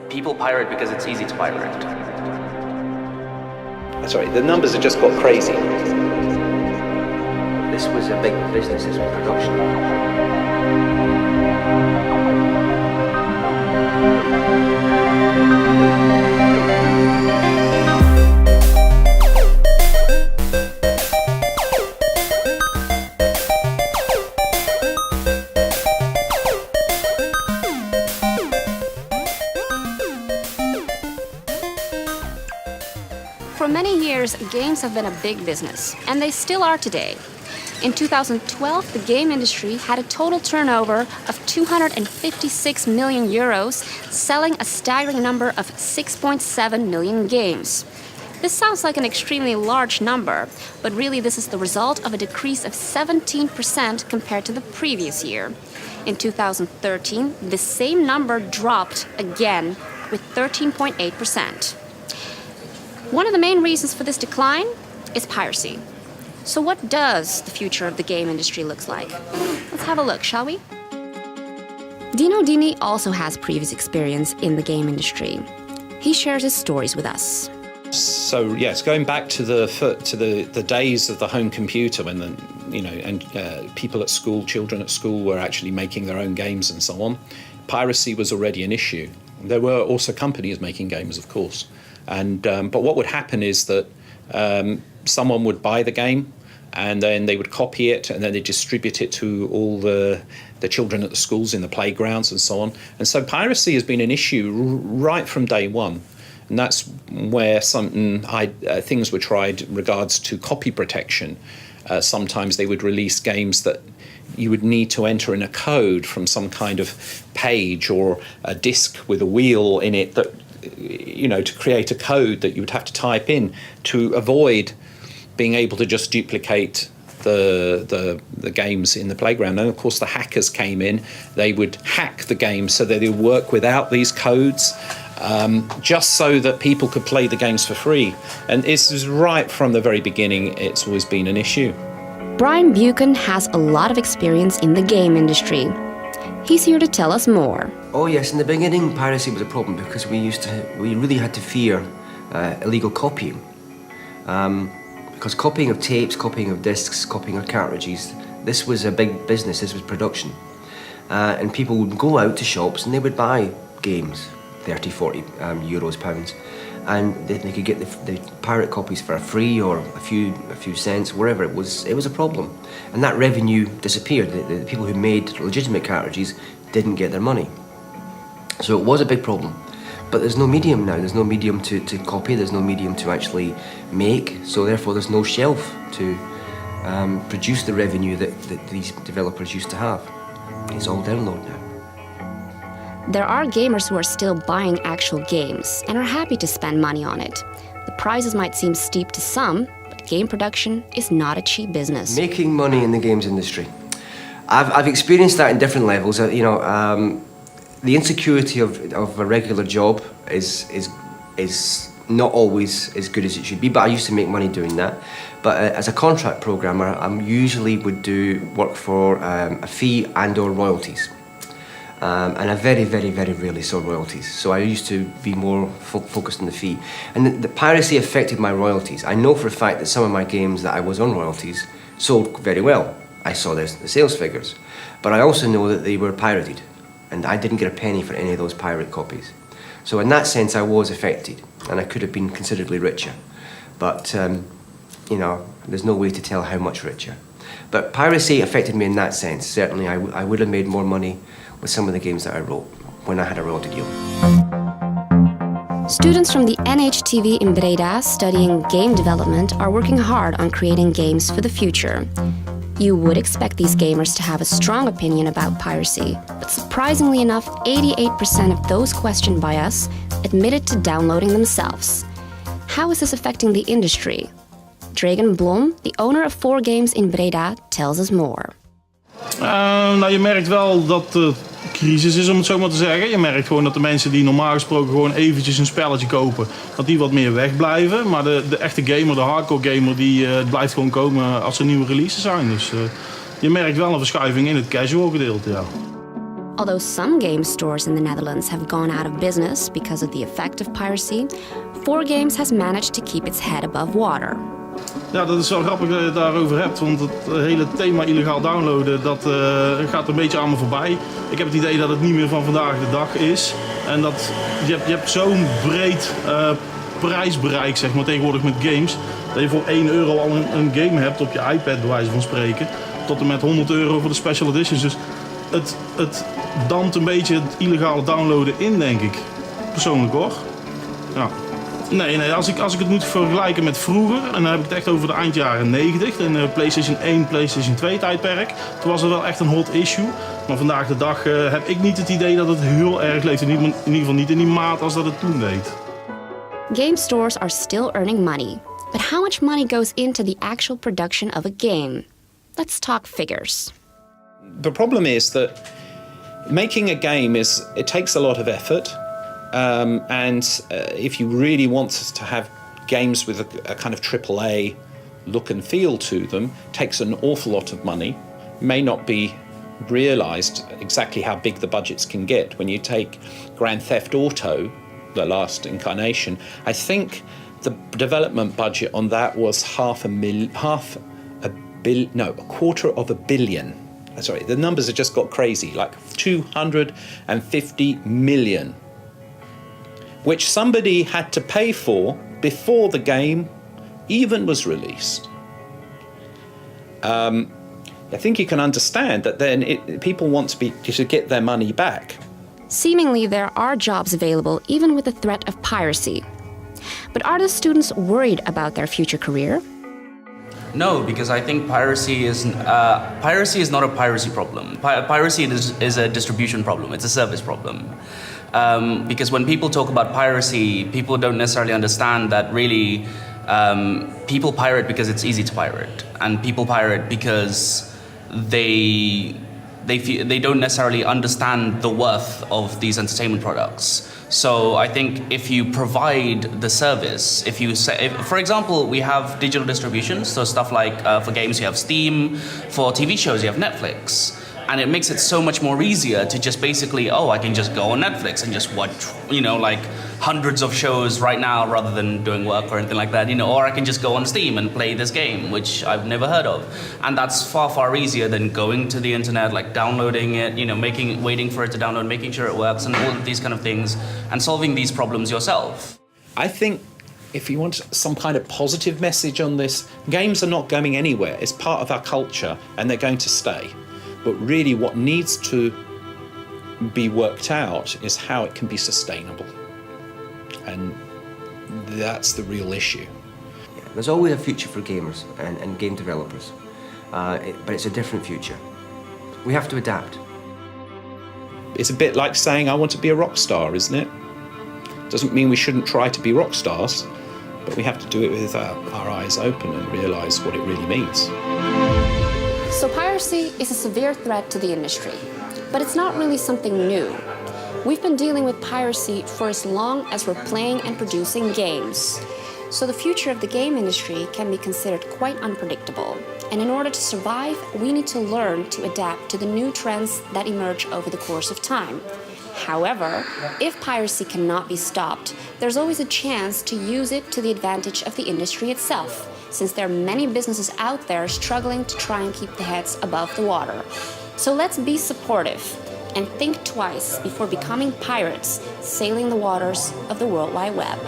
People pirate because it's easy to pirate. Sorry, the numbers have just got crazy. This was a big business, this was production. For many years, games have been a big business, and they still are today. In 2012, the game industry had a total turnover of 256 million euros, selling a staggering number of 6.7 million games. This sounds like an extremely large number, but really this is the result of a decrease of 17% compared to the previous year. In 2013, the same number dropped again with 13.8%. One of the main reasons for this decline is piracy. So what does the future of the game industry look like? Let's have a look, shall we? Dino Dini also has previous experience in the game industry. He shares his stories with us. So yes, going back to the days of the home computer when people at school, children at school were actually making their own games and so on, piracy was already an issue. There were also companies making games, of course. But what would happen is that someone would buy the game and then they would copy it and then they distribute it to all the children at the schools in the playgrounds and so on. And so piracy has been an issue right from day one. And that's where things were tried in regards to copy protection. Sometimes they would release games that you would need to enter in a code from some kind of page or a disk with a wheel in it that, to create a code that you would have to type in to avoid being able to just duplicate the games in the playground. And of course the hackers came in, they would hack the game so that they would work without these codes, just so that people could play the games for free. And this is right from the very beginning, it's always been an issue. Brian Buchan has a lot of experience in the game industry. He's here to tell us more. Oh yes, in the beginning piracy was a problem because we really had to fear illegal copying. Because copying of tapes, copying of discs, copying of cartridges, this was a big business, this was production. And people would go out to shops and they would buy games, 30, 40 euros, pounds, and they could get the pirate copies for a free or a few cents, wherever it was a problem. And that revenue disappeared. The people who made legitimate cartridges didn't get their money. So it was a big problem. But there's no medium now, there's no medium to copy, there's no medium to actually make, so therefore there's no shelf to produce the revenue that these developers used to have. It's all download now. There are gamers who are still buying actual games and are happy to spend money on it. The prices might seem steep to some, but game production is not a cheap business. Making money in the games industry. I've experienced that in different levels. The insecurity of a regular job is not always as good as it should be, but I used to make money doing that. But as a contract programmer, I usually would do work for a fee and or royalties. And I very, very, very rarely saw royalties. So I used to be more focused on the fee. And the piracy affected my royalties. I know for a fact that some of my games that I was on royalties sold very well. I saw the sales figures. But I also know that they were pirated. And I didn't get a penny for any of those pirate copies. So in that sense, I was affected. And I could have been considerably richer. But, there's no way to tell how much richer. But piracy affected me in that sense. Certainly, I would have made more money with some of the games that I wrote when I had a royalty deal. Students from the NHTV in Breda studying game development are working hard on creating games for the future. You would expect these gamers to have a strong opinion about piracy, but surprisingly enough, 88% of those questioned by us admitted to downloading themselves. How is this affecting the industry? Dragan Blom, the owner of 4 games in Breda, tells us more. Je merkt wel dat de crisis is, om het zo maar te zeggen. Je merkt gewoon dat de mensen die normaal gesproken gewoon eventjes een spelletje kopen, dat die wat meer wegblijven. Maar de echte gamer, de hardcore gamer, die blijft gewoon komen als er nieuwe releases zijn. Dus je merkt wel een verschuiving in het casual gedeelte, ja. Although some game stores in the Netherlands have gone out of business because of the effect of piracy, 4Games has managed to keep its head above water. Ja, dat is wel grappig dat je het daarover hebt, want het hele thema illegaal downloaden, dat gaat een beetje aan me voorbij. Ik heb het idee dat het niet meer van vandaag de dag is. En dat je hebt zo'n breed prijsbereik, zeg maar, tegenwoordig met games. Dat je voor €1 al een game hebt op je iPad, bij wijze van spreken. Tot en met €100 voor de special editions. Dus het dampt een beetje het illegale downloaden in, denk ik. Persoonlijk hoor. Ja. Nee, als ik het moet vergelijken met vroeger, en dan heb ik het echt over de eind jaren 90, in PlayStation 1, PlayStation 2 tijdperk, toen was het wel echt een hot issue. Maar vandaag de dag heb ik niet het idee dat het heel erg leeft. In ieder geval niet in die maat als dat het toen deed. Game stores are still earning money. But how much money goes into the actual production of a game? Let's talk figures. The problem is that making a game it takes a lot of effort. And if you really want to have games with a kind of AAA look and feel to them, takes an awful lot of money. May not be realised exactly how big the budgets can get. When you take Grand Theft Auto, the last incarnation, I think the development budget on that was a quarter of a billion. Sorry, the numbers have just got crazy, like 250 million. Which somebody had to pay for before the game even was released. I think you can understand that then people want to get their money back. Seemingly, there are jobs available even with the threat of piracy. But are the students worried about their future career? No, because I think piracy is not a piracy problem. Piracy is a distribution problem. It's a service problem. Because when people talk about piracy, people don't necessarily understand that really people pirate because it's easy to pirate, and people pirate because they don't necessarily understand the worth of these entertainment products. So I think if you provide the service, for example, we have digital distribution, so stuff like for games you have Steam, for TV shows you have Netflix. And it makes it so much more easier to just basically, I can just go on Netflix and just watch, like hundreds of shows right now rather than doing work or anything like that, or I can just go on Steam and play this game, which I've never heard of. And that's far, far easier than going to the internet, like downloading it, waiting for it to download, making sure it works and all of these kind of things and solving these problems yourself. I think if you want some kind of positive message on this, games are not going anywhere. It's part of our culture and they're going to stay. But really what needs to be worked out is how it can be sustainable. And that's the real issue. Yeah, there's always a future for gamers and game developers, but it's a different future. We have to adapt. It's a bit like saying, I want to be a rock star, isn't it? Doesn't mean we shouldn't try to be rock stars, but we have to do it with our eyes open and realise what it really means. So piracy is a severe threat to the industry, but it's not really something new. We've been dealing with piracy for as long as we're playing and producing games. So the future of the game industry can be considered quite unpredictable. And in order to survive, we need to learn to adapt to the new trends that emerge over the course of time. However, if piracy cannot be stopped, there's always a chance to use it to the advantage of the industry itself, since there are many businesses out there struggling to try and keep their heads above the water. So let's be supportive and think twice before becoming pirates sailing the waters of the World Wide Web.